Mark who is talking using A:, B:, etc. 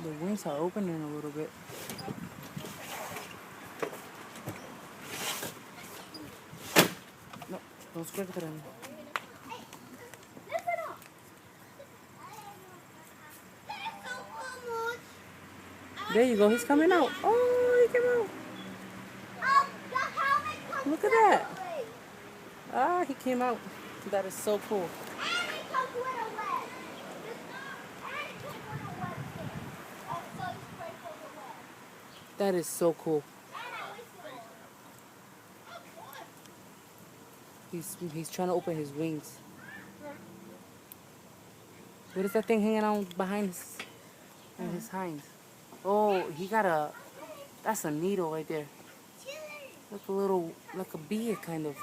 A: The wings are opening a little bit. No, don't scratch it on. There you go. He's coming out. Oh, he came out. Look at that. Ah, he came out. That is so cool. That is so cool. He's trying to open his wings. What is that thing hanging on behind his hinds? Oh, he got a. That's a needle right there. Like a bee, kind of.